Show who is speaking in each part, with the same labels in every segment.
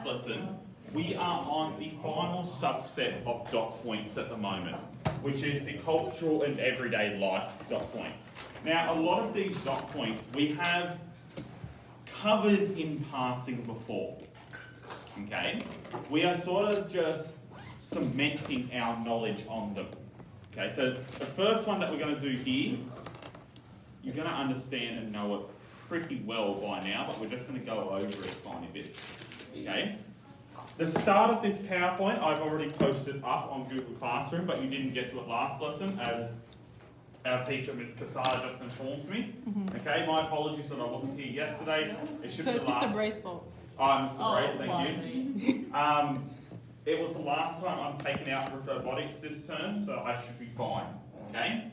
Speaker 1: lesson, we are on the final subset of dot points at the moment, which is the cultural and everyday life dot points. Now, a lot of these dot points we have covered in passing before. Okay? We are sort of just cementing our knowledge on them. Okay, so the first one that we're going to do here, you're going to understand and know it pretty well by now, but we're just going to go over it a tiny bit. Okay? The start of this PowerPoint I've already posted up on Google Classroom, but you didn't get to it last lesson as our teacher, Ms. Casada, just informed me. Okay, my apologies that I wasn't here yesterday. It should be the last.
Speaker 2: Mr. Bray's fault.
Speaker 1: Oh, Mr. Brace, thank you. It was the last time I'm taken out for robotics this term, so I should be fine. Okay?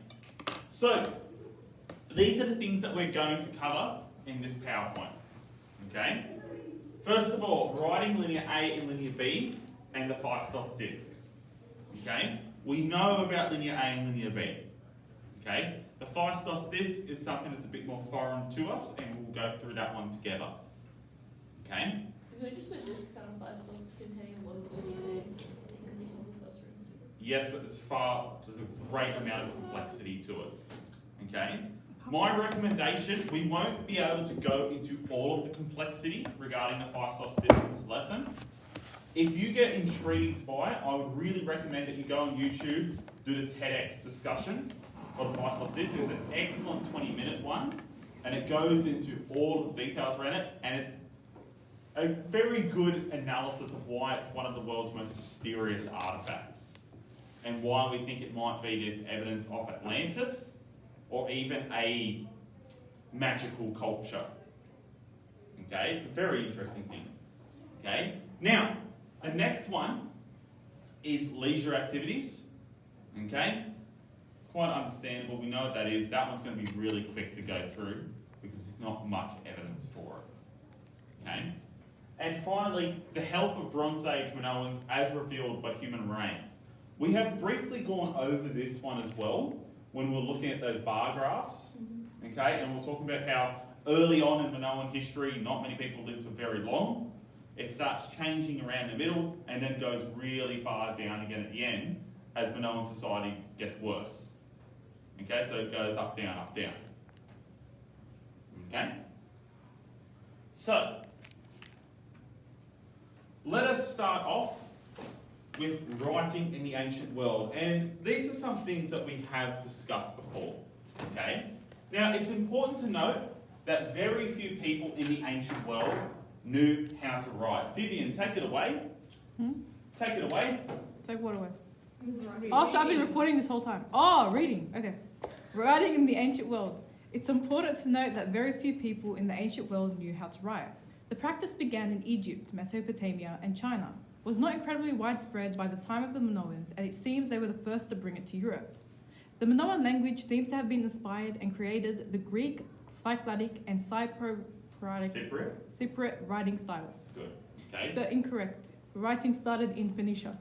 Speaker 1: So, these are the things that we're going to cover in this PowerPoint. Okay? First of all, writing linear A and linear B and the Phaistos disk. Okay? We know about linear A and linear B. Okay? The Phaistos disk is something that's a bit more foreign to us, and we'll go through that one together. Okay?
Speaker 3: Is it just a disk kind of Phaistos containing a lot of linear A? It could be something else, right?
Speaker 1: Yes, but there's a great amount of complexity to it. Okay? My recommendation, we won't be able to go into all of the complexity regarding the Phaistos disk in this lesson. If you get intrigued by it, I would really recommend that you go on YouTube, do the TEDx discussion of the Phaistos disk. It's an excellent 20-minute one, and it goes into all the details around it, and it's a very good analysis of why it's one of the world's most mysterious artifacts, and why we think it might be this evidence of Atlantis, or even a magical culture. Okay, it's a very interesting thing. Okay, now the next one is leisure activities. Okay, quite understandable. We know what that is. That one's going to be really quick to go through because there's not much evidence for it. Okay, and finally, the health of Bronze Age Minoans as revealed by human remains. We have briefly gone over this one as well when we're looking at those bar graphs, okay, and we're talking about how early on in Minoan history, not many people lived for very long. It starts changing around the middle and then goes really far down again at the end as Minoan society gets worse. Okay, so it goes up, down, up, down. Okay? So, let us start off with writing in the ancient world, and these are some things that we have discussed before. Okay? Now, it's important to note that very few people in the ancient world knew how to write. Vivian, take it away. Take it away.
Speaker 2: Take what away? Oh, so I've been recording this whole time. Oh, reading. Okay. Writing in the ancient world. It's important to note that very few people in the ancient world knew how to write. The practice began in Egypt, Mesopotamia, and China. Was not incredibly widespread by the time of the Minoans, and it seems they were the first to bring it to Europe. The Minoan language seems to have been inspired and created the Greek, Cycladic, and Cypriot writing styles.
Speaker 1: Good. Okay.
Speaker 2: So incorrect. Writing started in Phoenicia.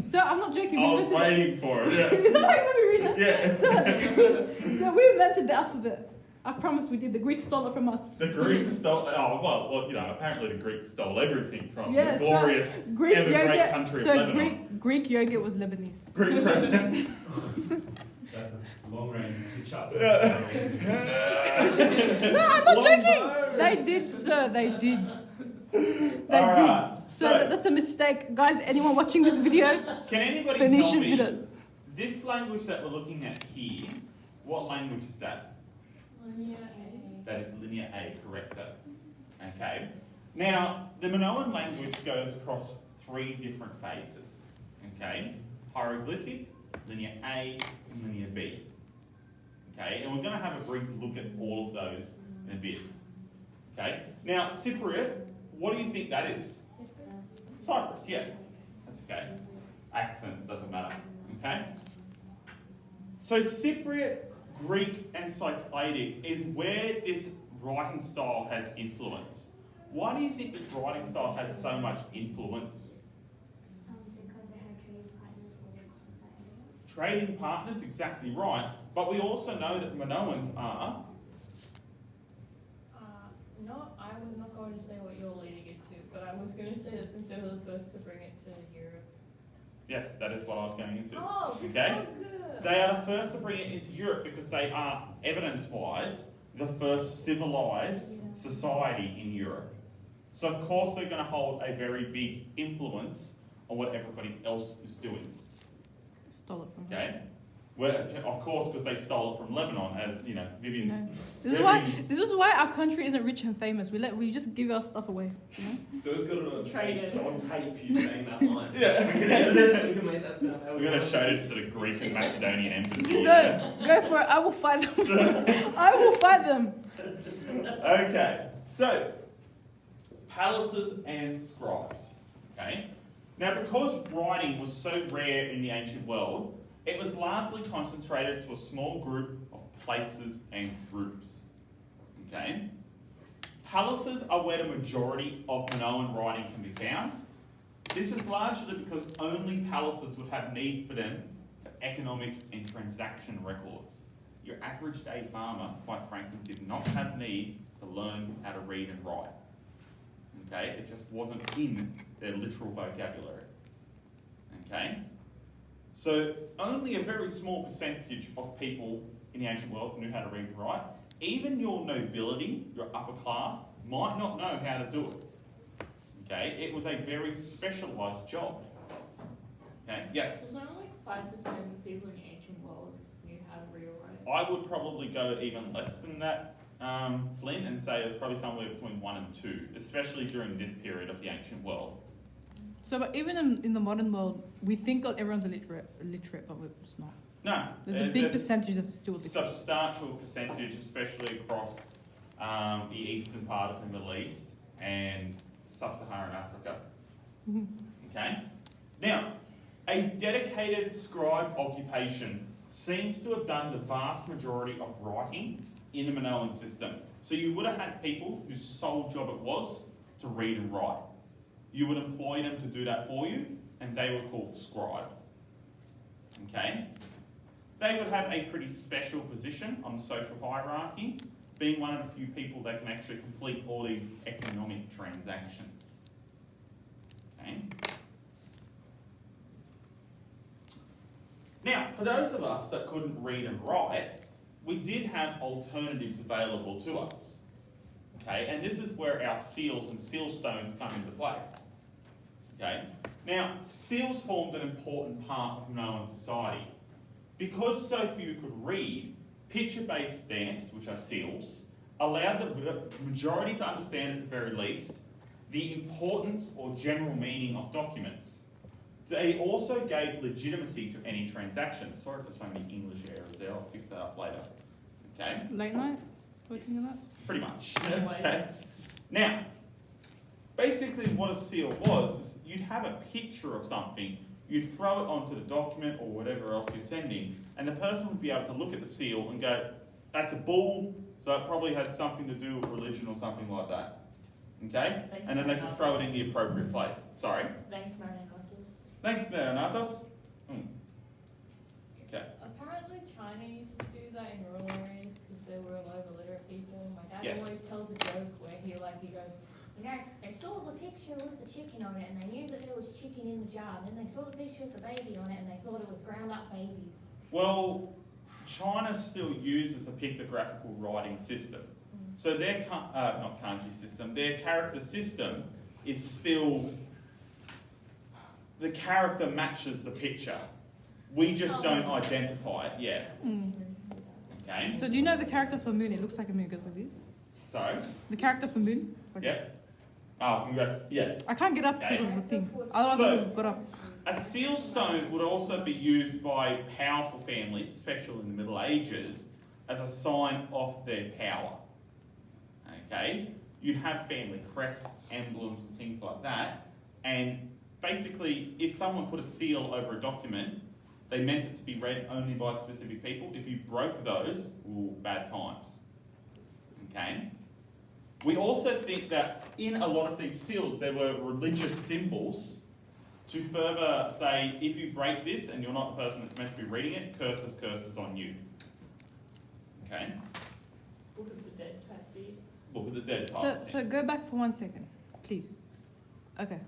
Speaker 2: So I'm not joking.
Speaker 1: I was waiting for it. Yeah.
Speaker 2: Is that why you let me read it?
Speaker 1: Yeah.
Speaker 2: So we invented the alphabet. I promise we did. The Greeks stole it from us.
Speaker 1: The Greeks stole. Oh well, you know. Apparently, the Greeks stole everything from the glorious,
Speaker 2: Greek
Speaker 1: ever
Speaker 2: yogurt,
Speaker 1: great country of Lebanon.
Speaker 2: Greek yogurt was Lebanese.
Speaker 1: Greek yogurt.
Speaker 4: That's a long-range stitch up.
Speaker 2: No, I'm not joking. They did, sir. They did. They did. So that's a mistake, guys. Anyone watching this video?
Speaker 1: Can anybody
Speaker 2: Phoenicians
Speaker 1: tell me
Speaker 2: did it.
Speaker 1: this language that we're looking at here? What language is that?
Speaker 3: Linear A.
Speaker 1: That is linear A, correcto. Okay. Now, the Minoan language goes across 3 different phases. Okay. Hieroglyphic, linear A, and linear B. Okay. And we're going to have a brief look at all of those in a bit. Okay. Now, Cypriot, what do you think that is? Cyprus, yeah. That's okay. Accents doesn't matter. Okay. So Cypriot, Greek, and Cycladic is where this writing style has influence. Why do you think this writing style has so much influence?
Speaker 5: Because they had trading partners for the
Speaker 1: Trading partners, exactly right. But we also know that Minoans are.
Speaker 3: No, I was not going to say what you're leading into, but I was going to say that since in Europe.
Speaker 1: Yes, that is what I was going into.
Speaker 3: Oh,
Speaker 1: Okay?
Speaker 3: good.
Speaker 1: They are the first to bring it into Europe because they are, evidence-wise, the first civilized society in Europe. So of course they're going to hold a very big influence on what everybody else is doing.
Speaker 2: Stole it from her.
Speaker 1: Okay? Well, of course, because they stole it from Lebanon, as you know, Vivian's.
Speaker 2: No. This is why our country isn't rich and famous. We just give our stuff away. You know?
Speaker 4: So it's got it on
Speaker 3: Traded.
Speaker 4: tape you saying that line.
Speaker 1: Yeah.
Speaker 4: We can edit it, we can make that sound.
Speaker 1: We're going to show this to the Greek and Macedonian embassy.
Speaker 2: So go for it. I will fight them. I will fight them.
Speaker 1: Okay, so palaces and scribes. Okay, now because writing was so rare in the ancient world, it was largely concentrated to a small group of places and groups. Okay, palaces are where the majority of Minoan writing can be found. This is largely because only palaces would have need for them for economic and transaction records. Your average day farmer, quite frankly, did not have need to learn how to read and write. Okay, it just wasn't in their literal vocabulary. Okay, so only a very small percentage of people in the ancient world knew how to read and write. Even your nobility, your upper class, might not know how to do it. Okay, it was a very specialised job. Okay, yes.
Speaker 3: There's only like 5% of people in the ancient world knew how to read or write.
Speaker 1: I would probably go even less than that, Flynn, and say it's probably somewhere between 1 and 2, especially during this period of the ancient world.
Speaker 2: So, but even in the modern world, we think that everyone's illiterate, but it's not.
Speaker 1: No,
Speaker 2: There's a big percentage that's still illiterate.
Speaker 1: substantial percentage, especially across the eastern part of the Middle East and sub-Saharan Africa.
Speaker 2: Mhm.
Speaker 1: Okay? Now, a dedicated scribe occupation seems to have done the vast majority of writing in the Minoan system. So you would have had people whose sole job it was to read and write. You would employ them to do that for you, and they were called scribes. Okay? They would have a pretty special position on the social hierarchy, being one of the few people that can actually complete all these economic transactions. Okay? Now, for those of us that couldn't read and write, we did have alternatives available to us. Okay, and this is where our seals and seal stones come into place. Okay, now seals formed an important part of Minoan society. Because so few could read, picture-based stamps, which are seals, allowed the majority to understand at the very least the importance or general meaning of documents. They also gave legitimacy to any transaction. Sorry for so many English errors there, I'll fix that up later. Okay?
Speaker 2: Late night? Working on that?
Speaker 1: Pretty much.
Speaker 3: Always.
Speaker 1: Okay. Now, basically what a seal was is you'd have a picture of something, you'd throw it onto the document or whatever else you're sending, and the person would be able to look at the seal and go, that's a bull, so it probably has something to do with religion or something like that. Okay?
Speaker 3: Thanks,
Speaker 1: And then they could throw it in the appropriate place. Sorry?
Speaker 3: Thanks, Marianatos.
Speaker 1: Thanks, Minoans. Okay.
Speaker 3: Apparently China used to do that in rural areas because there were a lot of illiterate people. My dad
Speaker 1: Yes.
Speaker 3: always tells a joke where he goes,
Speaker 5: You know, they saw the picture with the chicken on it and they knew that there was chicken in the jar. Then they saw the picture with the baby on it and they thought it was ground up babies.
Speaker 1: Well, China still uses a pictographical writing system. So their, not kanji system, their character system is still, the character matches the picture. We just don't identify it yet. Okay?
Speaker 2: So do you know the character for moon? It looks like a moon, goes like this.
Speaker 1: So,
Speaker 2: The character for moon? It's like
Speaker 1: yes?
Speaker 2: this.
Speaker 1: Oh, congrats. Yes.
Speaker 2: I can't get up because
Speaker 1: Okay.
Speaker 2: of the thing. Otherwise I
Speaker 1: So-
Speaker 2: would have got up.
Speaker 1: A seal stone would also be used by powerful families, especially in the Middle Ages, as a sign of their power. Okay? You'd have family crests, emblems, and things like that. And basically, if someone put a seal over a document, they meant it to be read only by specific people. If you broke those, ooh, bad times. Okay? We also think that in a lot of these seals, there were religious symbols to further say, if you break this and you're not the person that's meant to be reading it, curses on you. Okay?
Speaker 3: Book of the Dead type beat.
Speaker 1: Look at the dead type.
Speaker 2: So go back for 1 second, please. Okay.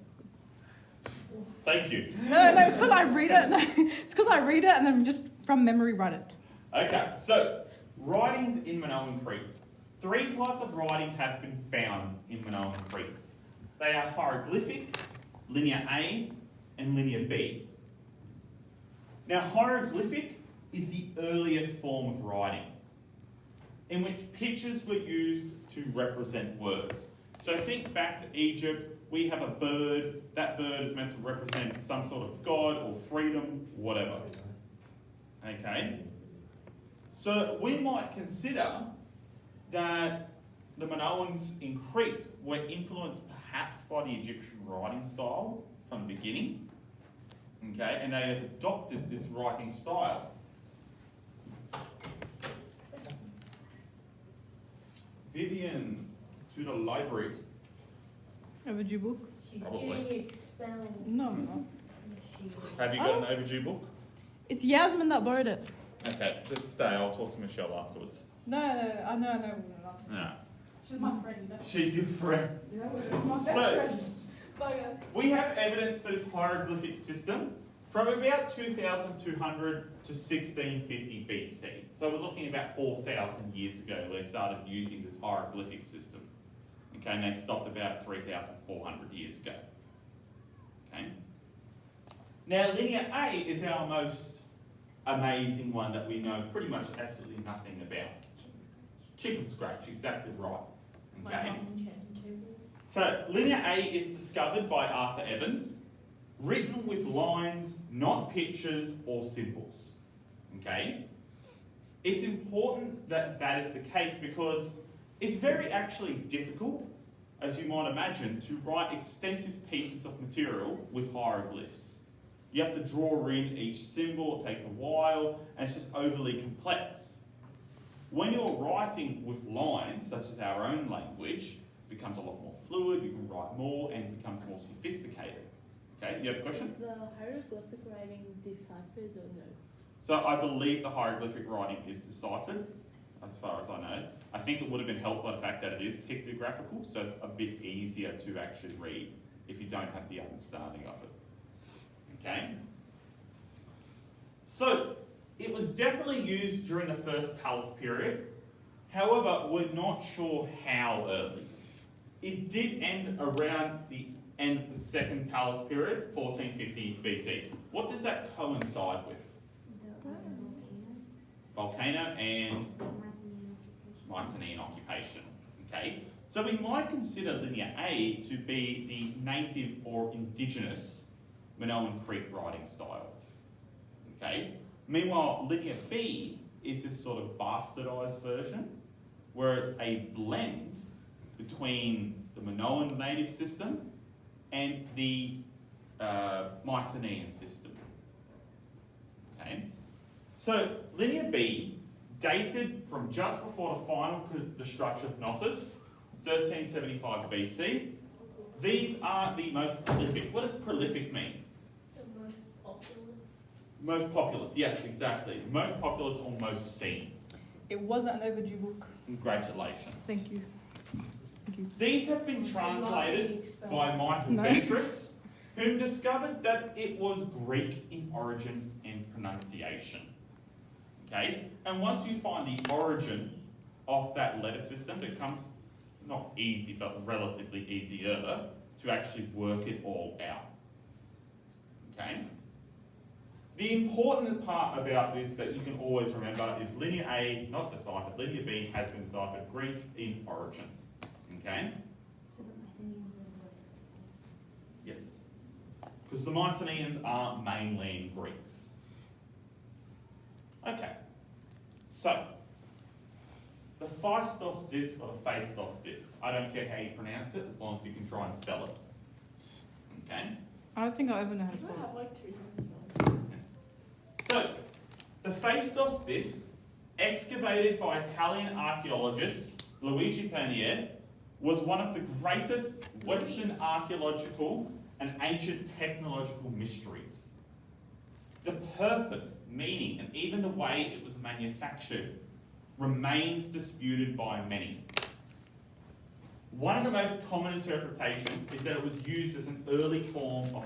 Speaker 1: Thank you.
Speaker 2: No, it's because I read it. No, it's because I read it and then just from memory write it.
Speaker 1: Okay, so writings in Minoan Crete. 3 types of writing have been found in Minoan Crete. They are hieroglyphic, linear A, and linear B. Now, hieroglyphic is the earliest form of writing in which pictures were used to represent words. So think back to Egypt, we have a bird, that bird is meant to represent some sort of god or freedom, whatever. Okay? So we might consider that the Minoans in Crete were influenced perhaps by the Egyptian writing style from the beginning. Okay, and they have adopted this writing style. Vivian, to the library.
Speaker 2: Overdue book?
Speaker 5: She's
Speaker 1: Probably.
Speaker 5: getting you expelled.
Speaker 2: No, no.
Speaker 5: She is.
Speaker 1: Have you got an overdue book?
Speaker 2: It's Yasmin that borrowed it.
Speaker 1: Okay, just stay. I'll talk to Michelle afterwards.
Speaker 2: No, I know.
Speaker 1: No.
Speaker 2: She's my friend.
Speaker 1: She's your friend.
Speaker 2: My best
Speaker 1: So-
Speaker 2: friend. Bye guys.
Speaker 1: We have evidence for this hieroglyphic system from about 2200 to 1650 BC. So we're looking about 4,000 years ago where they started using this hieroglyphic system. Okay, and they stopped about 3,400 years ago. Okay. Now linear A is our most amazing one that we know pretty much absolutely nothing about. Chicken scratch, exactly right. Okay. So linear A is discovered by Arthur Evans, written with lines, not pictures or symbols. Okay? It's important that that is the case because it's very actually difficult, as you might imagine, to write extensive pieces of material with hieroglyphs. You have to draw in each symbol, it takes a while, and it's just overly complex. When you're writing with lines, such as our own language, it becomes a lot more fluid, you can write more, and it becomes more sophisticated. Okay, you have a question?
Speaker 3: Is the hieroglyphic writing deciphered or no?
Speaker 1: So I believe the hieroglyphic writing is deciphered, as far as I know. I think it would have been helped by the fact that it is pictographical, so it's a bit easier to actually read if you don't have the understanding of it. Okay? So, it was definitely used during the First Palace period. However, we're not sure how early. It did end around the end of the Second Palace period, 1450 BC. What does that coincide with? Volcano and Mycenaean occupation. Okay, so we might consider linear A to be the native or indigenous Minoan Crete writing style. Okay, meanwhile linear B is this sort of bastardized version, where it's a blend between the Minoan native system and the Mycenaean system. Okay. So, linear B, dated from just before the final destruction of Knossos, 1375 BC. These are the most prolific. What does prolific mean?
Speaker 3: The most popular.
Speaker 1: Most populous, yes, exactly. Most populous or most seen.
Speaker 2: It wasn't an overdue book.
Speaker 1: Congratulations.
Speaker 2: Thank you.
Speaker 1: These have been translated by Michael
Speaker 2: No.
Speaker 1: Ventris, who discovered that it was Greek in origin and pronunciation. Okay, and once you find the origin of that letter system, it becomes not easy, but relatively easier to actually work it all out. Okay. The important part about this that you can always remember is linear A, not deciphered, linear B has been deciphered, Greek in origin. Okay? Yes. Because the Mycenaeans are mainland Greeks. Okay. So, the Phaistos disc or the Phaistos disc, I don't care how you pronounce it, as long as you can try and spell it. Okay?
Speaker 2: I don't think I'll ever know how to
Speaker 3: I
Speaker 2: spell
Speaker 3: have
Speaker 2: it.
Speaker 3: like 2 different spells.
Speaker 1: So, the Phaistos disc, excavated by Italian archaeologist Luigi Pernier, was one of the greatest Western archaeological and ancient technological mysteries. The purpose, meaning, and even the way it was manufactured remains disputed by many. One of the most common interpretations is that it was used as an early form of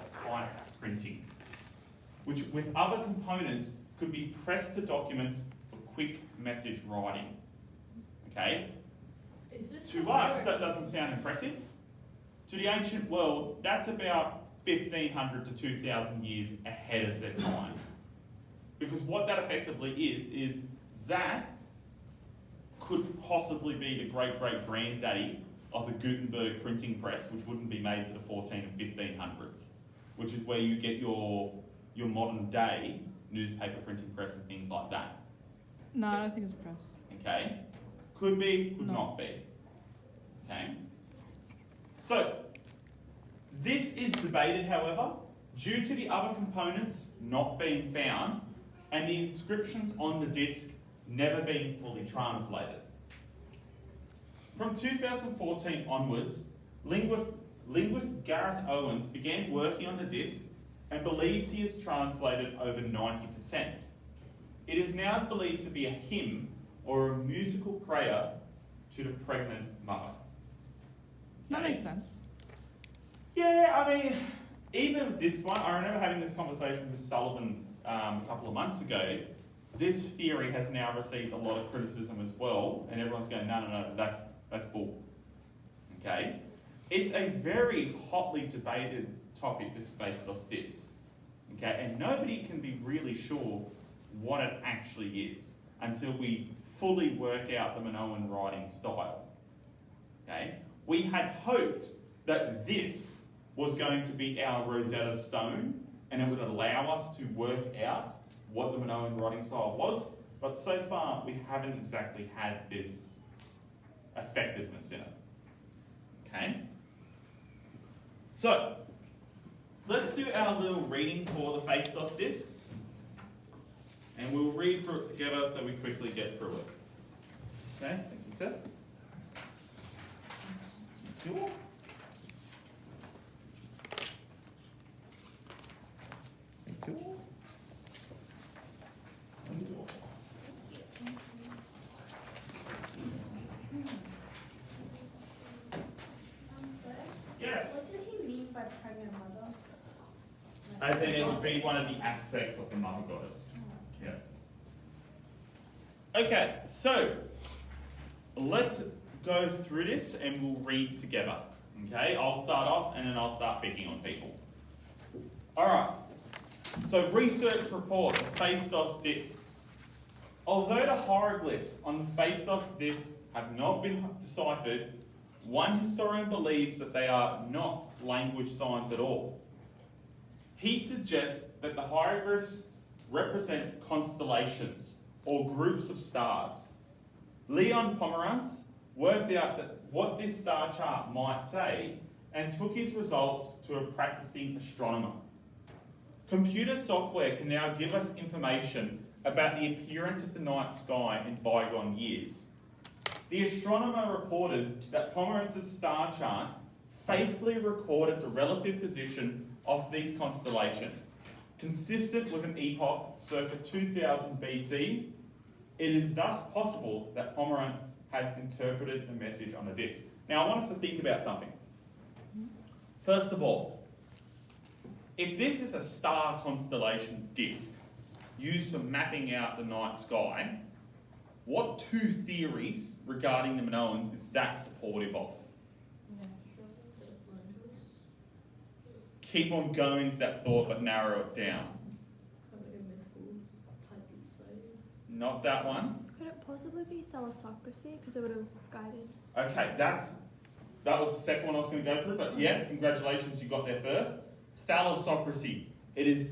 Speaker 1: printing, which with other components could be pressed to documents for quick message writing. Okay?
Speaker 3: Is this
Speaker 1: To us, that doesn't sound impressive. To the ancient world, that's about 1,500 to 2,000 years ahead of their time. Because what that effectively is that could possibly be the great-great-granddaddy of the Gutenberg printing press, which wouldn't be made to the 14 and 1500s, which is where you get your modern day newspaper printing press and things like that.
Speaker 2: No, I don't think it's a press.
Speaker 1: Okay? Could be, could
Speaker 2: No.
Speaker 1: not be. Okay? So, this is debated, however, due to the other components not being found and the inscriptions on the disc never being fully translated. From 2014 onwards, linguist Gareth Owens began working on the disc and believes he has translated over 90%. It is now believed to be a hymn or a musical prayer to the pregnant mother.
Speaker 2: That
Speaker 1: Okay?
Speaker 2: makes sense.
Speaker 1: Yeah, I mean, even with this one, I remember having this conversation with Sullivan a couple of months ago. This theory has now received a lot of criticism as well, and everyone's going, no, that's bull. Okay? It's a very hotly debated topic, this Phaistos disc. Okay? And nobody can be really sure what it actually is until we fully work out the Minoan writing style. Okay? We had hoped that this was going to be our Rosetta Stone and it would allow us to work out what the Minoan writing style was, but so far we haven't exactly had this effectiveness in it. Okay? So, let's do our little reading for the Phaistos disc, and we'll read through it together so we quickly get through it. Okay, thank you, sir. Thank you all. Thank you all. Thank you all. Yes.
Speaker 5: What does he mean by pregnant mother?
Speaker 1: As in, it would be one of the aspects of the mother goddess. Yeah. Okay, so let's go through this and we'll read together. Okay, I'll start off and then I'll start picking on people. Alright, so research report, the Phaistos disc. Although the hieroglyphs on the Phaistos disc have not been deciphered, one historian believes that they are not language signs at all. He suggests that the hieroglyphs represent constellations or groups of stars. Leon Pomerantz worked out that what this star chart might say and took his results to a practicing astronomer. Computer software can now give us information about the appearance of the night sky in bygone years. The astronomer reported that Pomerantz's star chart faithfully recorded the relative position of these constellations. Consistent with an epoch circa 2000 BC, it is thus possible that Pomerantz has interpreted a message on a disc. Now I want us to think about something. First of all, if this is a star constellation disc used for mapping out the night sky, what two theories regarding the Minoans is that supportive of? Keep on going to that thought, but narrow it down. Not that one.
Speaker 6: Could it possibly be thalassocracy? Because it would have guided.
Speaker 1: Okay, that was the second one I was going to go through, but yes, congratulations, you got there first. Thalassocracy. It is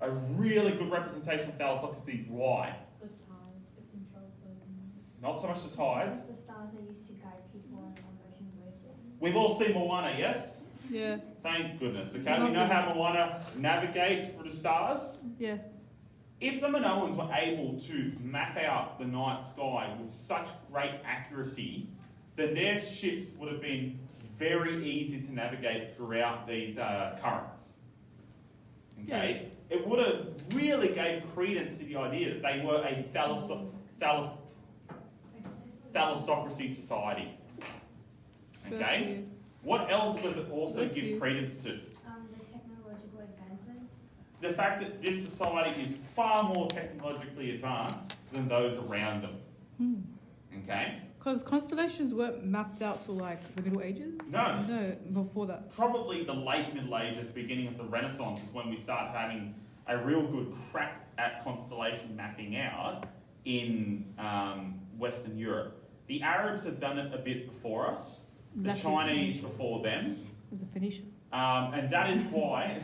Speaker 1: a really good representation of thalassocracy. Why?
Speaker 3: The tides, the control of
Speaker 1: Not so much the tides.
Speaker 5: Because the stars are used to guide people on ocean voyages.
Speaker 1: We've all seen Moana, yes?
Speaker 2: Yeah.
Speaker 1: Thank goodness. Okay, we know how Moana navigates through the stars.
Speaker 2: Yeah.
Speaker 1: If the Minoans were able to map out the night sky with such great accuracy, then their ships would have been very easy to navigate throughout these currents. Okay? It would have really gave credence to the idea that they were a thalassocracy society. Okay? What else does it also
Speaker 2: Bless
Speaker 1: give
Speaker 2: you.
Speaker 1: credence to?
Speaker 5: The technological advancements
Speaker 1: the fact that this society is far more technologically advanced than those around them. Okay?
Speaker 2: Because constellations weren't mapped out till like the Middle Ages?
Speaker 1: No.
Speaker 2: No, before that.
Speaker 1: Probably the late Middle Ages, beginning of the Renaissance, is when we start having a real good crack at constellation mapping out in Western Europe. The Arabs had done it a bit before us, the
Speaker 2: Exactly.
Speaker 1: Chinese before them,
Speaker 2: It was a Phoenician.
Speaker 1: and that is why,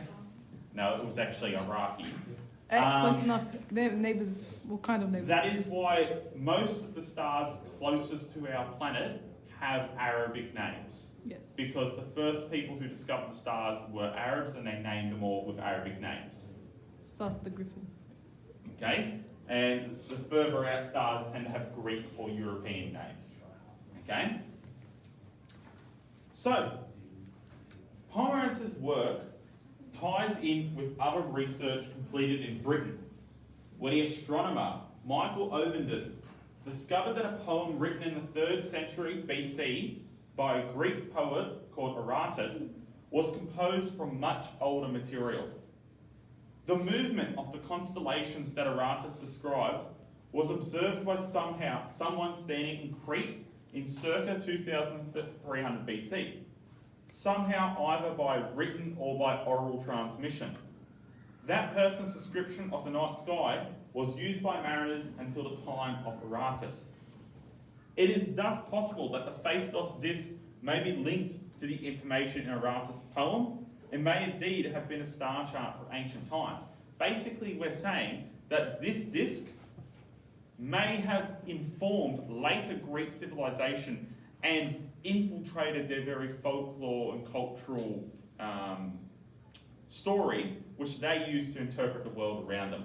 Speaker 1: no, it was actually Iraqi.
Speaker 2: Close enough. They're neighbours. What kind of neighbours?
Speaker 1: That is why most of the stars closest to our planet have Arabic names.
Speaker 2: Yes.
Speaker 1: Because the first people who discovered the stars were Arabs and they named them all with Arabic names.
Speaker 2: Sus the Griffin.
Speaker 1: Okay? And the further out stars tend to have Greek or European names. Okay? So, Pomerantz's work ties in with other research completed in Britain, where the astronomer Michael Ovenden discovered that a poem written in the 3rd century BC by a Greek poet called Aratus was composed from much older material. The movement of the constellations that Aratus described was observed by someone standing in Crete in circa 2300 BC, somehow either by written or by oral transmission. That person's description of the night sky was used by mariners until the time of Aratus. It is thus possible that the Phaistos disk may be linked to the information in Aratus' poem. It may indeed have been a star chart for ancient times. Basically, we're saying that this disk may have informed later Greek civilization and infiltrated their very folklore and cultural stories, which they use to interpret the world around them.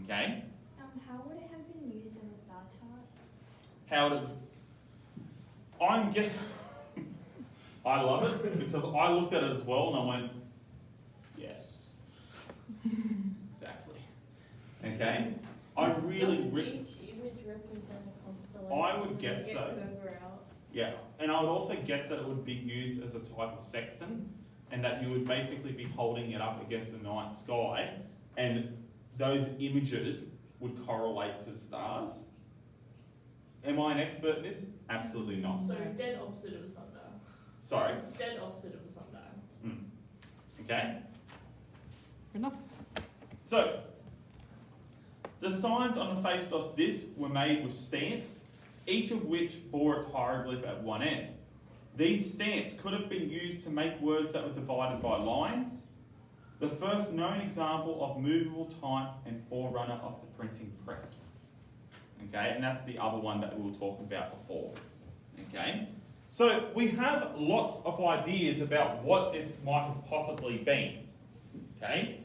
Speaker 1: Okay?
Speaker 6: How would it have been used as a star chart?
Speaker 1: How would it... I'm guessing... I love it because I looked at it as well and I went, yes. Exactly. Okay? I really...
Speaker 3: Doesn't each image represent a constellation?
Speaker 1: I would guess
Speaker 3: Get
Speaker 1: so.
Speaker 3: further out.
Speaker 1: Yeah, and I would also guess that it would be used as a type of sextant, and that you would basically be holding it up against the night sky, and those images would correlate to the stars. Am I an expert in this? Absolutely not.
Speaker 3: So dead opposite of a sundial.
Speaker 1: Sorry.
Speaker 3: Dead opposite of a sundial.
Speaker 1: Okay.
Speaker 2: Enough.
Speaker 1: So, the signs on the Phaistos disk were made with stamps, each of which bore its hieroglyph at one end. These stamps could have been used to make words that were divided by lines, the first known example of movable type and forerunner of the printing press. Okay, and that's the other one that we were talking about before. Okay, so we have lots of ideas about what this might have possibly been. Okay,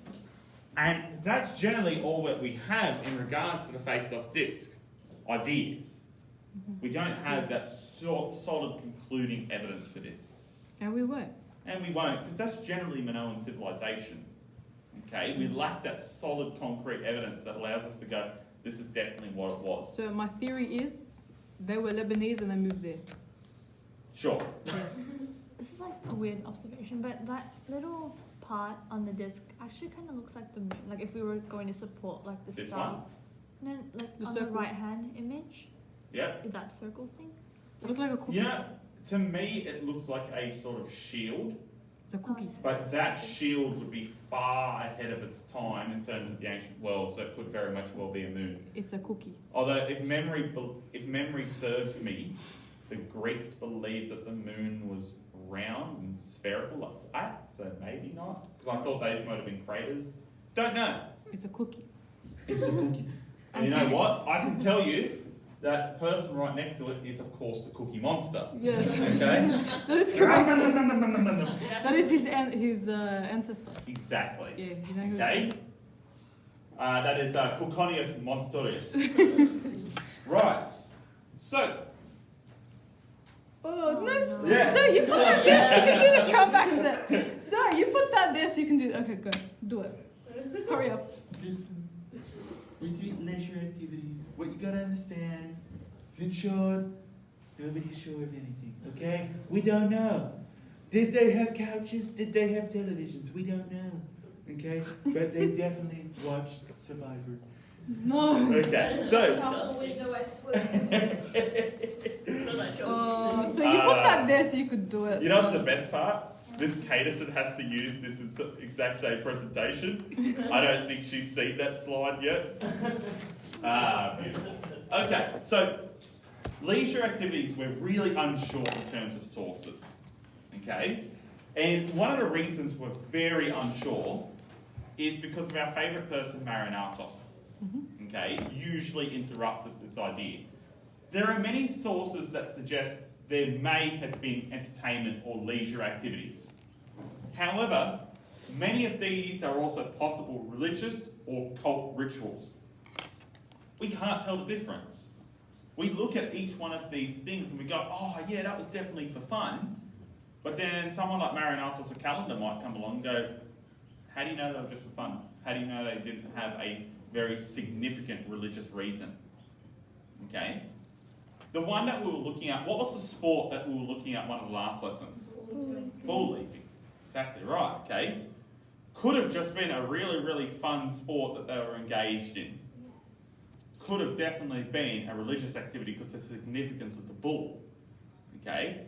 Speaker 1: and that's generally all that we have in regards to the Phaistos disk. Ideas. We don't have that solid concluding evidence for this.
Speaker 2: And we won't.
Speaker 1: And we won't, because that's generally Minoan civilization. Okay, we lack that solid concrete evidence that allows us to go, this is definitely what it was.
Speaker 2: So my theory is they were Lebanese and they moved there.
Speaker 1: Sure.
Speaker 2: Yes.
Speaker 6: This is like a weird observation, but that little part on the disc actually kind of looks like the moon. Like if we were going to support like the
Speaker 1: This
Speaker 6: star.
Speaker 1: one?
Speaker 6: No, like
Speaker 2: The
Speaker 6: on
Speaker 2: circle.
Speaker 6: the right hand image.
Speaker 1: Yep.
Speaker 6: Is that circle thing?
Speaker 2: It looks like a cookie.
Speaker 1: Yeah, to me it looks like a sort of shield,
Speaker 2: It's a cookie.
Speaker 1: but that shield would be far ahead of its time in terms of the ancient world, so it could very much well be a moon.
Speaker 2: It's a cookie.
Speaker 1: Although, if memory serves me, the Greeks believed that the moon was round and spherical, like flat, so maybe not. Because I thought those might have been craters. Don't know.
Speaker 2: It's a cookie.
Speaker 1: It's a cookie. And you know what? I can tell you that person right next to it is, of course, the Cookie Monster.
Speaker 2: Yes.
Speaker 1: Okay?
Speaker 2: That is correct. That is his ancestor.
Speaker 1: Exactly.
Speaker 2: Yeah, you know who.
Speaker 1: Okay? That is Coconius Monstorius. Right. So,
Speaker 2: Oh, nice.
Speaker 6: no.
Speaker 1: Yes.
Speaker 2: So you put that there so you can do the Trump accent. So you put that there so you can do it. Okay, go. Do it. Hurry up.
Speaker 7: Listen, between leisure activities, what you gotta understand, in short, nobody's sure of anything, okay? We don't know. Did they have couches? Did they have televisions? We don't know. okay? But they definitely watched Survivor.
Speaker 2: No.
Speaker 1: Okay, so
Speaker 3: Out the window, I swear. No, that show
Speaker 2: Oh,
Speaker 3: was
Speaker 2: so you put that there so you could do it.
Speaker 1: you know what's the best part? Miss Caterson has to use this exact same presentation. I don't think she's seen that slide yet. Beautiful. Okay, so leisure activities, we're really unsure in terms of sources. Okay? And one of the reasons we're very unsure is because of our favourite person, Marinatos. Okay? Usually interrupts this idea. There are many sources that suggest there may have been entertainment or leisure activities. However, many of these are also possible religious or cult rituals. We can't tell the difference. We look at each one of these things and we go, oh yeah, that was definitely for fun. But then someone like Marinatos or Calendar might come along and go, how do you know they were just for fun? How do you know they didn't have a very significant religious reason? Okay? The one that we were looking at, what was the sport that we were looking at one of the last lessons? Bull leaping. Exactly right, okay? Could have just been a really, really fun sport that they were engaged in. Could have definitely been a religious activity because of the significance of the bull. Okay?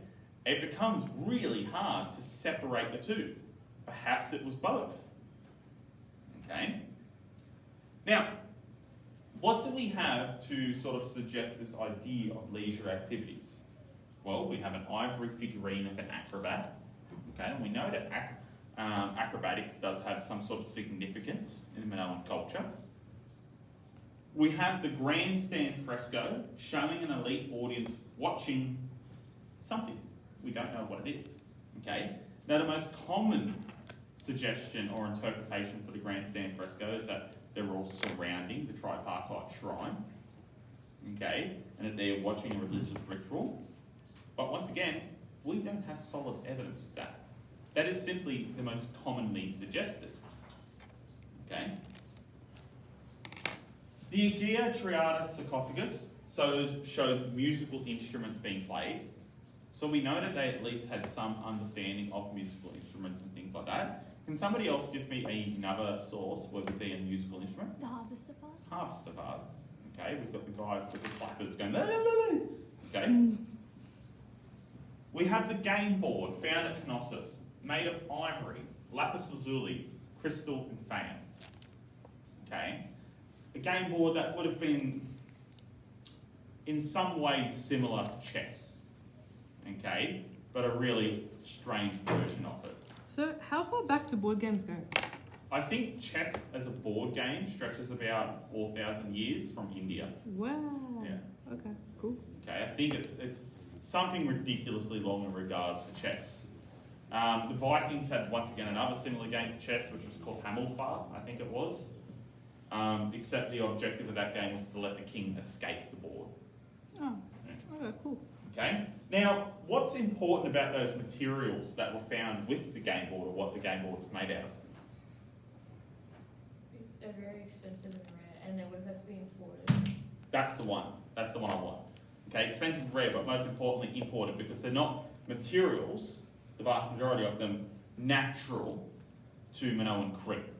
Speaker 1: It becomes really hard to separate the two. Perhaps it was both. Okay? Now, what do we have to sort of suggest this idea of leisure activities? Well, we have an ivory figurine of an acrobat. Okay, and we know that acrobatics does have some sort of significance in Minoan culture. We have the grandstand fresco showing an elite audience watching something. We don't know what it is. Okay, now the most common suggestion or interpretation for the grandstand fresco is that they're all surrounding the tripartite shrine, okay, and that they're watching a religious ritual. But once again, we don't have solid evidence of that. That is simply the most commonly suggested, okay. The Aegea Triada sarcophagus shows musical instruments being played, so we know that they at least had some understanding of musical instruments and things like that. Can somebody else give me another source where we see a musical instrument?
Speaker 6: The harvester part?
Speaker 1: Harvester vase. Okay, we've got the guy with the clappers going, la, la, la, la. Okay. We have the game board found at Knossos, made of ivory, lapis lazuli, crystal and faience. Okay. A game board that would have been in some ways similar to chess. Okay, but a really strange version of it.
Speaker 2: So how far back do board games go?
Speaker 1: I think chess as a board game stretches about 4,000 years from India.
Speaker 2: Wow.
Speaker 1: Yeah.
Speaker 2: Okay, cool.
Speaker 1: Okay, I think it's something ridiculously long in regards to chess. The Vikings had once again another similar game to chess, which was called Hamilfar, I think it was. Except the objective of that game was to let the king escape the board.
Speaker 2: Oh,
Speaker 1: Yeah.
Speaker 2: okay, cool.
Speaker 1: Okay. Now, what's important about those materials that were found with the game board, or what the game board was made out of?
Speaker 3: They're very expensive and rare, and they would have to be imported.
Speaker 1: That's the one. That's the one I want. Okay, expensive and rare, but most importantly imported, because they're not materials, the vast majority of them, natural to Minoan Crete.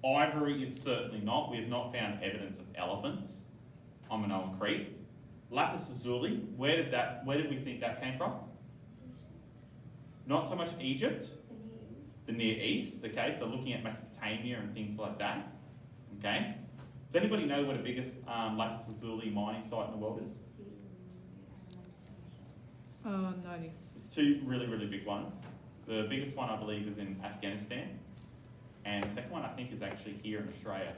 Speaker 1: Ivory is certainly not. We have not found evidence of elephants on Minoan Crete. Lapis lazuli, where did we think that came from? Not so much Egypt, the Near East, okay, so looking at Mesopotamia and things like that, okay. Does anybody know where the biggest lapis lazuli mining site in the world is?
Speaker 2: No idea.
Speaker 1: There's two really, really big ones. The biggest one, I believe, is in Afghanistan, and the second one, I think, is actually here in Australia.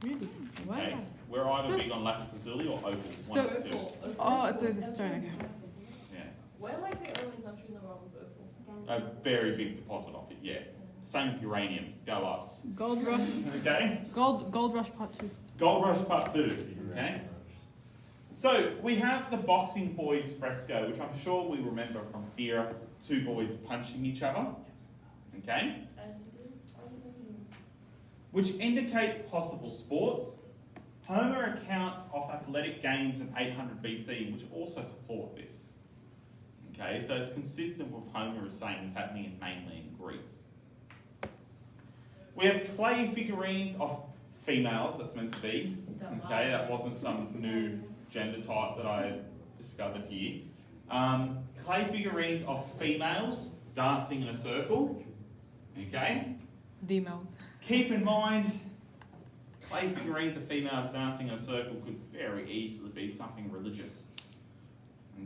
Speaker 2: Really? Wow.
Speaker 1: Okay, we're either
Speaker 2: So-
Speaker 1: big on lapis lazuli or opal, one
Speaker 2: So-
Speaker 1: of the two.
Speaker 2: Oh, it's a stone. Okay.
Speaker 1: Yeah,
Speaker 3: We're like the only country in the world with opal.
Speaker 1: a very big deposit of it. Yeah, same with uranium. Go us.
Speaker 2: Gold rush.
Speaker 1: Okay.
Speaker 2: Gold rush part 2.
Speaker 1: Gold Rush Part 2, okay? So, we have the Boxing Boys fresco, which I'm sure we remember from theatre, two boys punching each other, okay?
Speaker 3: As you do.
Speaker 1: Which indicates possible sports. Homer accounts of athletic games in 800 BC, which also support this. Okay, so it's consistent with Homer saying is happening in mainland Greece. We have clay figurines of females, that's meant to be. Okay, that wasn't some new gender type that I discovered here. Clay figurines of females dancing in a circle. Okay?
Speaker 2: Females.
Speaker 1: Keep in mind, clay figurines of females dancing in a circle could very easily be something religious.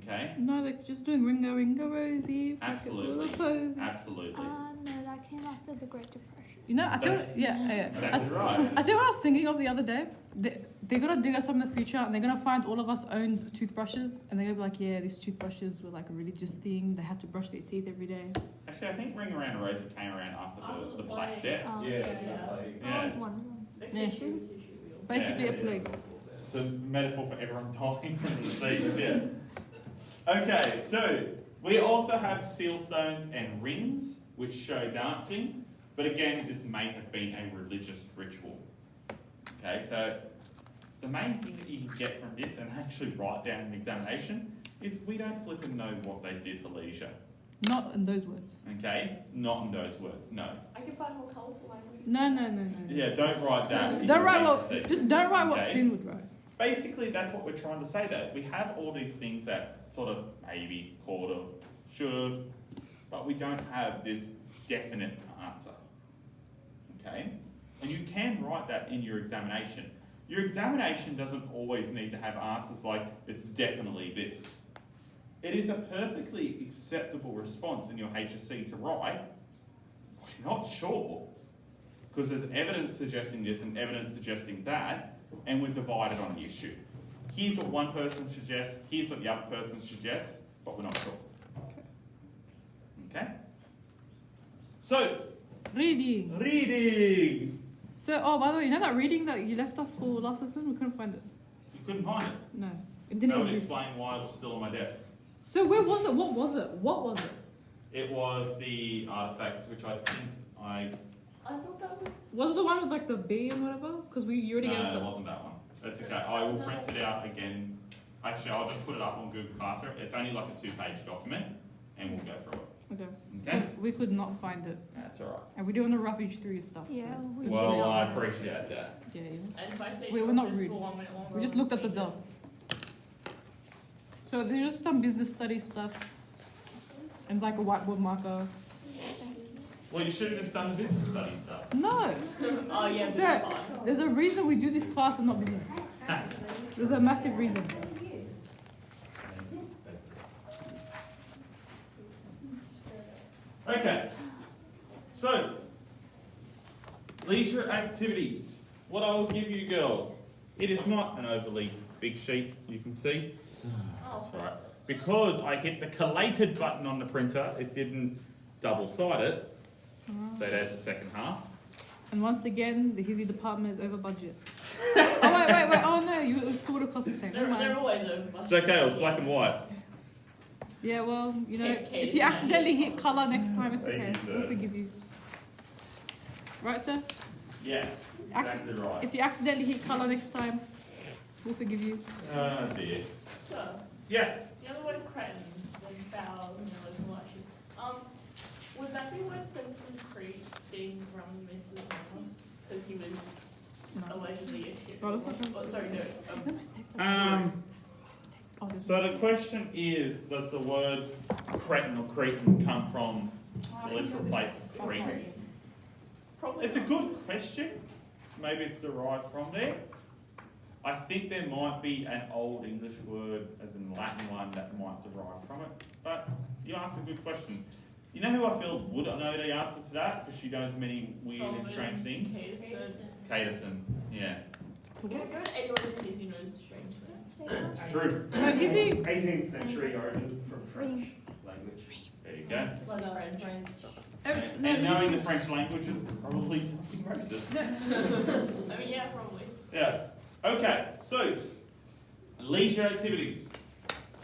Speaker 1: Okay?
Speaker 2: No, they're just doing Ringo Ringo Rosie.
Speaker 1: Absolutely. Absolutely.
Speaker 6: No, that came after the Great Depression.
Speaker 2: You know, I tell you, yeah.
Speaker 1: Exactly right.
Speaker 2: I tell you what I was thinking of the other day. They're gonna dig us up in the future, and they're gonna find all of us owned toothbrushes, and they're gonna be like, yeah, these toothbrushes were like a religious thing. They had to brush their teeth every day.
Speaker 1: Actually, I think Ring Around Rosie came around after the Black
Speaker 3: plague.
Speaker 1: Death.
Speaker 6: Oh,
Speaker 4: Yeah, it's
Speaker 3: Yeah.
Speaker 4: not like.
Speaker 6: I was
Speaker 1: Yeah.
Speaker 6: one of them.
Speaker 2: Yeah.
Speaker 3: Tissue.
Speaker 2: Basically,
Speaker 1: Yeah.
Speaker 2: a plague.
Speaker 1: It's a metaphor for everyone dying from the disease, yeah. Okay, so we also have seal stones and rings, which show dancing, but again, this may have been a religious ritual. Okay, so the main thing that you can get from this and actually write down in the examination is we don't flipping know what they did for leisure.
Speaker 2: Not in those words.
Speaker 1: Okay, not in those words, no.
Speaker 3: I can find more colourful language.
Speaker 2: No.
Speaker 1: Yeah, don't write that. in
Speaker 2: Don't
Speaker 1: your
Speaker 2: write
Speaker 1: HSC.
Speaker 2: what. Just don't write what
Speaker 1: Okay.
Speaker 2: Finn would write.
Speaker 1: Basically, that's what we're trying to say though. We have all these things that sort of maybe, could have, should have, but we don't have this definite answer. Okay? And you can write that in your examination. Your examination doesn't always need to have answers like, it's definitely this. It is a perfectly acceptable response in your HSC to write, we're not sure, because there's evidence suggesting this and evidence suggesting that, and we're divided on the issue. Here's what one person suggests, here's what the other person suggests, but we're not sure. Okay? So, reading!
Speaker 2: So, oh, by the way, you know that reading that you left us for last lesson? We couldn't find it.
Speaker 1: You couldn't find it.
Speaker 2: No, it
Speaker 1: That
Speaker 2: didn't
Speaker 1: would
Speaker 2: exist.
Speaker 1: explain why it was still on my desk.
Speaker 2: So where was it? What was it? What was it?
Speaker 1: It was the artifacts, which I think
Speaker 3: I thought that was.
Speaker 2: Was it the one with like the B and whatever? Because you already gave us
Speaker 1: No, it
Speaker 2: that.
Speaker 1: wasn't that one. That's okay. I will print it out again. Actually, I'll just put it up on Google Classroom. It's only like a 2-page document, and we'll go through it.
Speaker 2: Okay.
Speaker 1: Okay?
Speaker 2: We could not find it,
Speaker 1: That's all right.
Speaker 2: and we do want to roughage through your stuff.
Speaker 6: Yeah.
Speaker 2: So.
Speaker 6: we
Speaker 1: Well,
Speaker 6: should
Speaker 1: I
Speaker 6: all-
Speaker 1: appreciate that.
Speaker 2: Yeah.
Speaker 3: And if I say
Speaker 2: We're not
Speaker 3: just
Speaker 2: rude.
Speaker 3: for 1 minute longer,
Speaker 2: We just
Speaker 3: I'll
Speaker 2: looked at the
Speaker 3: read
Speaker 2: doc.
Speaker 3: it.
Speaker 2: So there's just some business study stuff, and like a whiteboard marker.
Speaker 1: Well, you should have just done the business study stuff.
Speaker 2: No,
Speaker 3: Oh yeah, but
Speaker 2: Sir,
Speaker 3: it's fine.
Speaker 2: there's a reason we do this class and not business. There's a massive reason.
Speaker 1: Okay. So, leisure activities. What I will give you girls, it is not an overly big sheet, you can see. That's
Speaker 3: Oh,
Speaker 1: right. Because I hit the collated button on the printer, it didn't double-side it. So there's the second half.
Speaker 2: And once again, the Hizzy department is over budget. Oh wait! Oh no, it sort of cost the same. Never
Speaker 3: they're
Speaker 2: mind.
Speaker 3: always over.
Speaker 1: It's okay, it was black and white.
Speaker 2: Yeah, well, you know,
Speaker 3: Okay,
Speaker 2: if you
Speaker 3: it's
Speaker 2: accidentally hit color next time, it's
Speaker 1: Thank
Speaker 2: okay.
Speaker 1: you, sir.
Speaker 2: We'll forgive you. Right, sir?
Speaker 1: Yes, exactly right.
Speaker 2: If you accidentally hit color next time, we'll forgive you.
Speaker 1: Oh dear.
Speaker 3: So,
Speaker 1: Yes.
Speaker 3: the other word cretin, then foul, and then like election. Would that be what Simpson's Creek being from Mrs. Minoans? Because he was
Speaker 2: No.
Speaker 3: allegedly a ship.
Speaker 2: Oh, that's not
Speaker 3: Oh, sorry, no.
Speaker 2: Oh, there's-
Speaker 1: So the question is, does the word cretin or cretin come from the literal place of
Speaker 2: Oh,
Speaker 1: Crete?
Speaker 2: sorry.
Speaker 3: Probably
Speaker 1: It's a
Speaker 3: not.
Speaker 1: good question. Maybe it's derived from there. I think there might be an old English word, as in Latin one, that might derive from it. But you asked a good question. You know who I feel would know the answer to that? Because she does many weird and
Speaker 3: Solomon,
Speaker 1: strange things?
Speaker 3: Caterson.
Speaker 1: Caterson, yeah.
Speaker 3: Go to Edward because he knows strange things.
Speaker 1: It's true.
Speaker 2: So Hizzy,
Speaker 4: 18th century origin from French language.
Speaker 1: There you go.
Speaker 3: Like French.
Speaker 1: And, and knowing the French language is probably something racist.
Speaker 3: I mean, yeah, probably.
Speaker 1: Yeah. Okay, so leisure activities.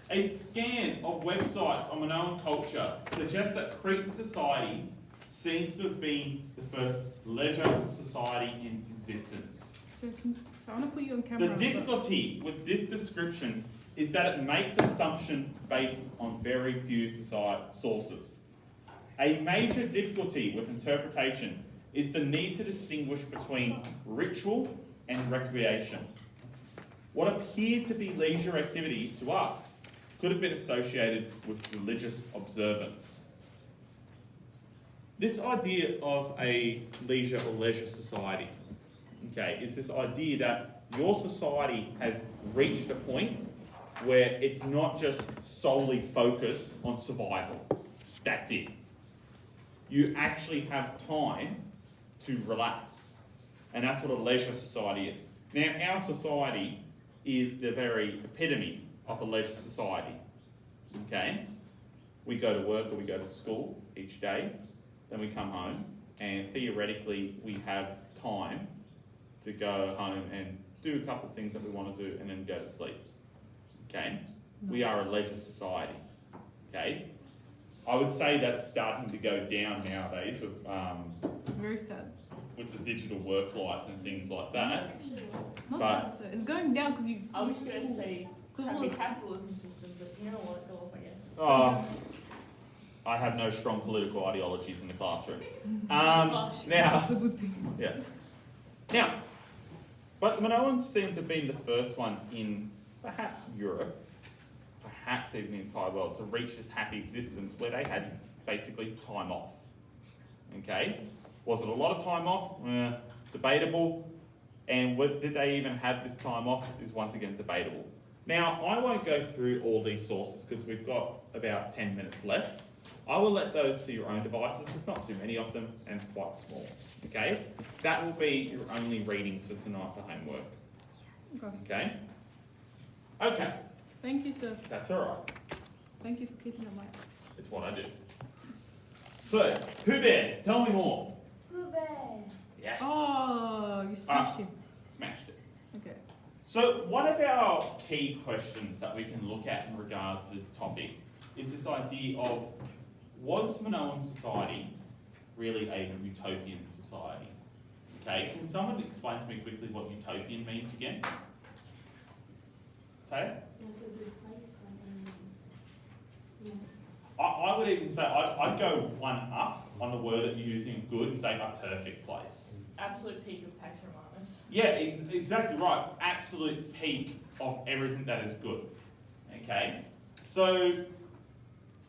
Speaker 1: A scan of websites on Minoan culture suggests that Cretan society seems to have been the first leisure society in existence.
Speaker 2: so I want to put you on camera.
Speaker 1: The difficulty with this description is that it makes assumption based on very few sources. A major difficulty with interpretation is the need to distinguish between ritual and recreation. What appear to be leisure activities to us could have been associated with religious observance. This idea of a leisure or leisure society, okay, is this idea that your society has reached a point where it's not just solely focused on survival. That's it. You actually have time to relax. And that's what a leisure society is. Now, our society is the very epitome of a leisure society. Okay? We go to work or we go to school each day, then we come home, and theoretically we have time to go home and do a couple of things that we want to do and then go to sleep. Okay? We are a leisure society. Okay? I would say that's starting to go down nowadays with
Speaker 2: It's very sad.
Speaker 1: with the digital work life and things like that.
Speaker 2: Not
Speaker 1: But-
Speaker 2: that sad. It's going down because you.
Speaker 3: I was gonna say
Speaker 2: Because
Speaker 3: happy
Speaker 2: all this-
Speaker 3: capitalism system, but you know what? Go off, I guess.
Speaker 1: I have no strong political ideologies in the classroom.
Speaker 3: Gosh.
Speaker 1: Now,
Speaker 2: That's the good thing.
Speaker 1: yeah. Now, but the Minoans seem to have been the first one in perhaps Europe, perhaps even the entire world, to reach this happy existence where they had basically time off. Okay? Was it a lot of time off? Debatable. And did they even have this time off is once again debatable. Now, I won't go through all these sources because we've got about 10 minutes left. I will let those to your own devices. There's not too many of them and it's quite small. Okay? That will be your only readings for tonight for homework.
Speaker 2: Okay.
Speaker 1: Okay? Okay,
Speaker 2: Thank you, sir.
Speaker 1: that's all right.
Speaker 2: Thank you for keeping it light.
Speaker 1: It's what I do. So, Pooh Bear, tell me more.
Speaker 5: Pooh Bear.
Speaker 1: Yes.
Speaker 2: Oh, you smashed him.
Speaker 1: Smashed it.
Speaker 2: Okay.
Speaker 1: So, one of our key questions that we can look at in regards to this topic is this idea of, was Minoan society really a utopian society? Okay, can someone explain to me quickly what utopian means again? Say it?
Speaker 5: Like a good place, like
Speaker 1: I would even say, I'd go one up on the word that you're using, good, and say a perfect place.
Speaker 3: Absolute peak of Pax Romanus.
Speaker 1: Yeah, exactly right. Absolute peak of everything that is good. Okay? So,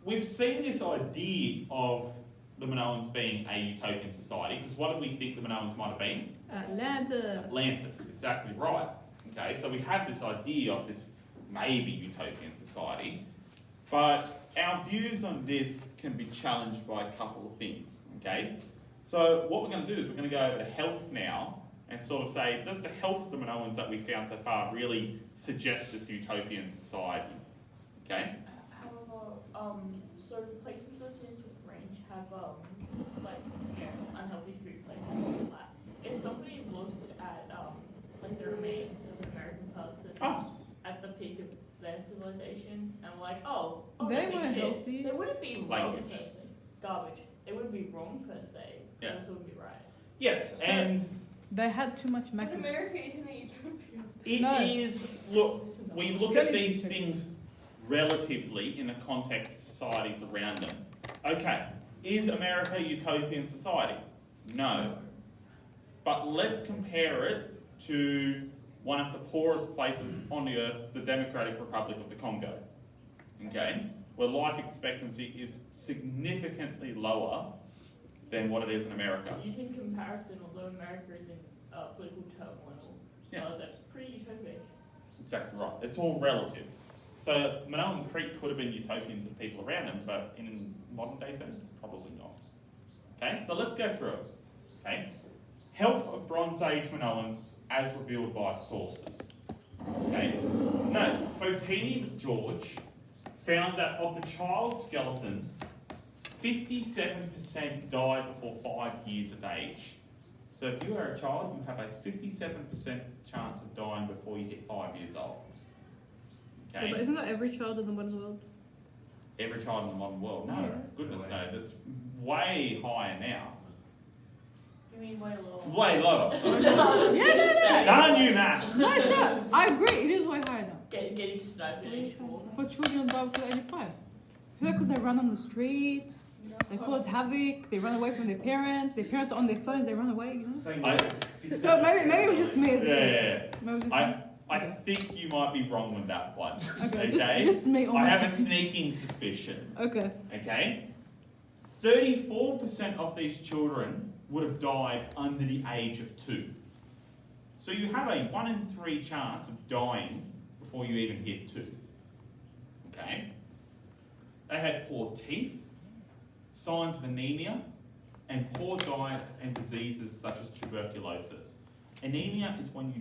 Speaker 1: we've seen this idea of the Minoans being a utopian society, because what do we think the Minoans might have been?
Speaker 2: Atlanta.
Speaker 1: Atlantis, exactly right. Okay, so we have this idea of this maybe utopian society, but our views on this can be challenged by a couple of things. Okay, so what we're going to do is we're going to go over to health now and sort of say, does the health of the Minoans that we found so far really suggest this utopian society? Okay.
Speaker 3: However, so places that seems with range have like unhealthy food places and all that. If somebody looked at like the remains of an American person at the peak of their civilization and like, oh
Speaker 2: They
Speaker 3: that'd be
Speaker 2: weren't
Speaker 3: shit,
Speaker 2: healthy.
Speaker 3: they wouldn't be wrong
Speaker 1: Language.
Speaker 3: per se. Garbage. They wouldn't be wrong per se.
Speaker 1: Yeah.
Speaker 3: Those wouldn't be right.
Speaker 1: Yes,
Speaker 3: So-
Speaker 1: and
Speaker 2: They had too much
Speaker 3: But
Speaker 2: macros.
Speaker 3: America isn't a utopia.
Speaker 1: it
Speaker 2: No.
Speaker 1: is, look, we look at these
Speaker 2: Australia's
Speaker 1: things relatively in the context of societies around them. Okay, is America a utopian society? No. But let's compare it to one of the poorest places on the earth, the Democratic Republic of the Congo. Okay? Where life expectancy is significantly lower than what it is in America.
Speaker 3: Using comparison, although America is in political turmoil, that's pretty utopic.
Speaker 1: Exactly right. It's all relative. So Minoan Crete could have been utopian to the people around them, but in modern day terms, probably not. Okay, so let's go through it. Okay, health of Bronze Age Minoans as revealed by sources. Okay, no, Fotini George found that of the child skeletons, 57% died before 5 years of age. So if you are a child, you have a 57% chance of dying before you hit 5 years old.
Speaker 2: So,
Speaker 1: Okay?
Speaker 2: but isn't that every child in the modern world?
Speaker 1: Every child in the modern world. No,
Speaker 2: Yeah.
Speaker 1: goodness no, that's way higher now.
Speaker 3: You mean way lower?
Speaker 1: Way lower. Sorry.
Speaker 2: Yeah, no.
Speaker 1: Darn you, maths!
Speaker 2: No, sir. I agree. It is way higher now.
Speaker 3: Getting sniped at age 4.
Speaker 2: For children above the age of 5. Because they run on the streets. They cause havoc. They run away from their parents. Their parents are on their phones. They run away. You know.
Speaker 4: Same
Speaker 1: I-
Speaker 4: with 6
Speaker 2: So maybe it was just me as a
Speaker 1: Yeah,
Speaker 2: kid.
Speaker 1: yeah,
Speaker 2: Maybe it was just
Speaker 1: yeah.
Speaker 2: me.
Speaker 1: I
Speaker 2: Okay.
Speaker 1: think you might be wrong with that one.
Speaker 2: Okay,
Speaker 1: Okay?
Speaker 2: just me.
Speaker 1: I
Speaker 2: Almost.
Speaker 1: have a sneaking suspicion.
Speaker 2: Okay.
Speaker 1: Okay? 34% of these children would have died under the age of 2. So you have a 1 in 3 chance of dying before you even hit 2. Okay? They had poor teeth, signs of anemia, and poor diets and diseases such as tuberculosis. Anemia is when you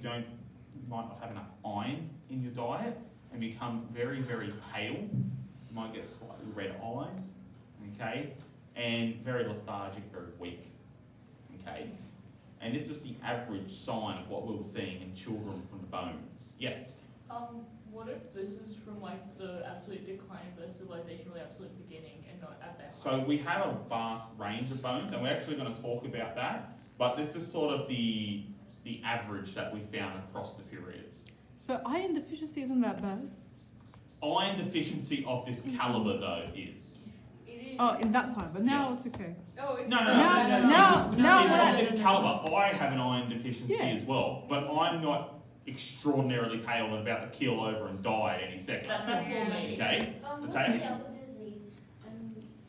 Speaker 1: might not have enough iron in your diet and become very, very pale. You might get slightly red eyes, okay? And very lethargic, very weak, okay? And this is the average sign of what we were seeing in children from the bones. Yes?
Speaker 3: What if this is from like the absolute decline of the civilization or the absolute beginning and not at that
Speaker 1: So we have a vast range of bones, and we're actually going to talk about that, but this is sort of the average that we found across the periods.
Speaker 2: So iron deficiency isn't that bad.
Speaker 1: Iron deficiency of this caliber, though, is.
Speaker 3: It is.
Speaker 2: Oh, in that time, but now
Speaker 1: Yes.
Speaker 2: it's okay.
Speaker 3: Oh, it's
Speaker 1: No.
Speaker 2: Now
Speaker 1: It's
Speaker 2: that-
Speaker 1: of this caliber. I have an iron deficiency
Speaker 2: Yeah.
Speaker 1: as well, but I'm not extraordinarily pale and about to keel over and die at any second.
Speaker 3: That's more me.
Speaker 1: Okay?
Speaker 5: What's
Speaker 1: Okay.
Speaker 5: the other disease?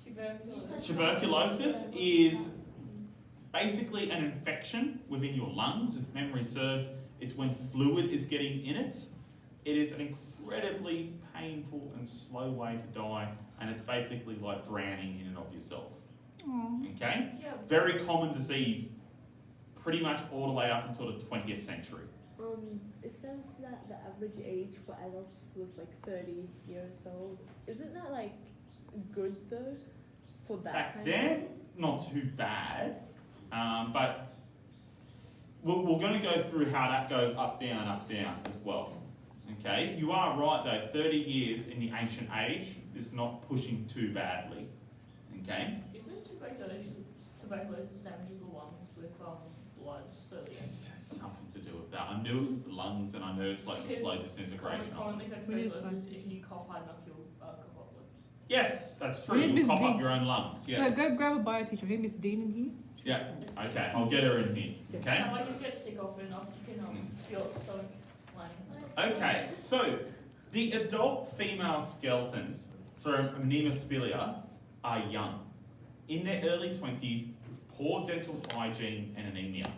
Speaker 3: Tuberculosis.
Speaker 1: Tuberculosis is basically an infection within your lungs. If memory serves, it's when fluid is getting in it. It is an incredibly painful and slow way to die, and it's basically like drowning in and of yourself.
Speaker 2: Aww.
Speaker 1: Okay?
Speaker 3: Yeah.
Speaker 1: Very common disease, pretty much all the way up until the 20th century.
Speaker 8: It says that the average age for adults was like 30 years old. Isn't that like good though for that
Speaker 1: Back
Speaker 8: kind
Speaker 1: then, not too bad, but we're going to go through how that goes up, down as well. Okay, you are right though, 30 years in the ancient age is not pushing too badly. Okay?
Speaker 3: Isn't tuberculosis damaging the lungs with blood slowly?
Speaker 1: It's something to do with that. I knew it was the lungs and I knew it's like the slow disintegration of
Speaker 3: Commonly
Speaker 1: them.
Speaker 3: for tuberculosis, if you cough hard enough, you'll cough up blood.
Speaker 1: Yes, that's true.
Speaker 2: Maybe
Speaker 1: You'll
Speaker 2: Miss
Speaker 1: cough up
Speaker 2: Dean.
Speaker 1: your own lungs.
Speaker 2: So
Speaker 1: Yes.
Speaker 2: go grab a bio teacher. Hey, Miss Dean in here.
Speaker 1: Yeah. Okay, I'll get her in here. Okay?
Speaker 3: And like if you get sick often enough, you can feel it stomach lining.
Speaker 1: Okay, so the adult female skeletons for Anemia are young, in their early 20s, with poor dental hygiene and anemia.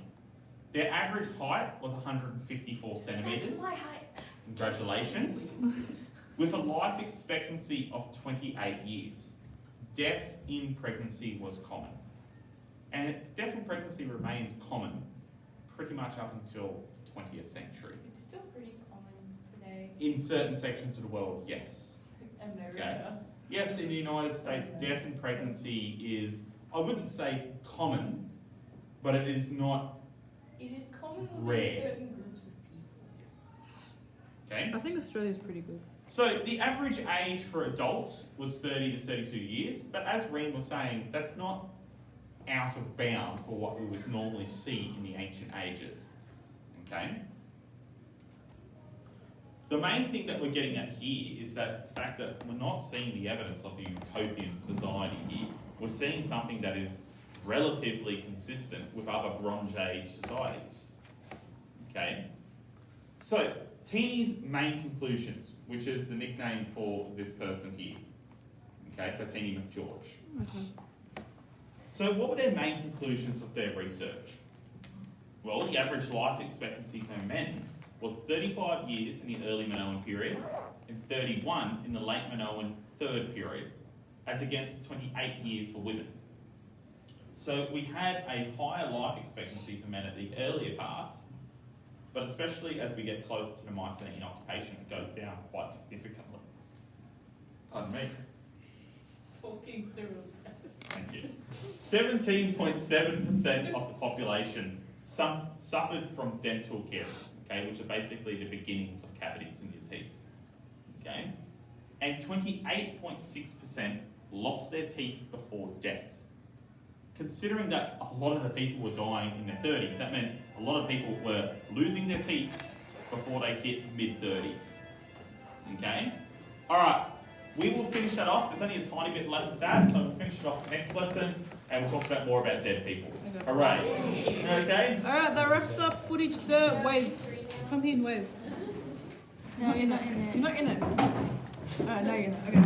Speaker 1: Their average height was 154 centimetres.
Speaker 5: That's my height.
Speaker 1: Congratulations. With a life expectancy of 28 years. Death in pregnancy was common. And death in pregnancy remains common pretty much up until the 20th century.
Speaker 3: It's still pretty common today.
Speaker 1: In certain sections of the world, yes.
Speaker 3: America.
Speaker 1: Yes, in the United States, death in pregnancy is, I wouldn't say common, but it is not
Speaker 3: It is common within
Speaker 1: Rare.
Speaker 3: certain groups of people.
Speaker 1: okay.
Speaker 2: I think Australia's pretty good.
Speaker 1: So the average age for adults was 30 to 32 years, but as Reen was saying, that's not out of bound for what we would normally see in the ancient ages. Okay? The main thing that we're getting at here is that the fact that we're not seeing the evidence of a utopian society here. We're seeing something that is relatively consistent with other Bronze Age societies. Okay? So, Teeny's main conclusions, which is the nickname for this person here. Okay, for Teeny McGeorge.
Speaker 2: Okay.
Speaker 1: So what were their main conclusions of their research? Well, the average life expectancy for men was 35 years in the early Minoan period and 31 in the late Minoan third period, as against 28 years for women. So we had a higher life expectancy for men at the earlier parts, but especially as we get closer to the Mycenaean occupation, it goes down quite significantly. Pardon me.
Speaker 3: Talking through.
Speaker 1: Thank you. 17.7% of the population suffered from dental caries, okay, which are basically the beginnings of cavities in your teeth, okay? And 28.6% lost their teeth before death. Considering that a lot of the people were dying in their 30s, that meant a lot of people were losing their teeth before they hit mid-30s, okay? All right, we will finish that off. There's only a tiny bit left of that, so we'll finish it off next lesson, and we'll talk about more about dead people.
Speaker 2: Okay.
Speaker 1: All right. Okay.
Speaker 2: All right, that wraps up footage, sir. Wave. Come here and wave.
Speaker 6: No, you're not in it.
Speaker 2: You're not in it. Alright, now you're in it. Okay.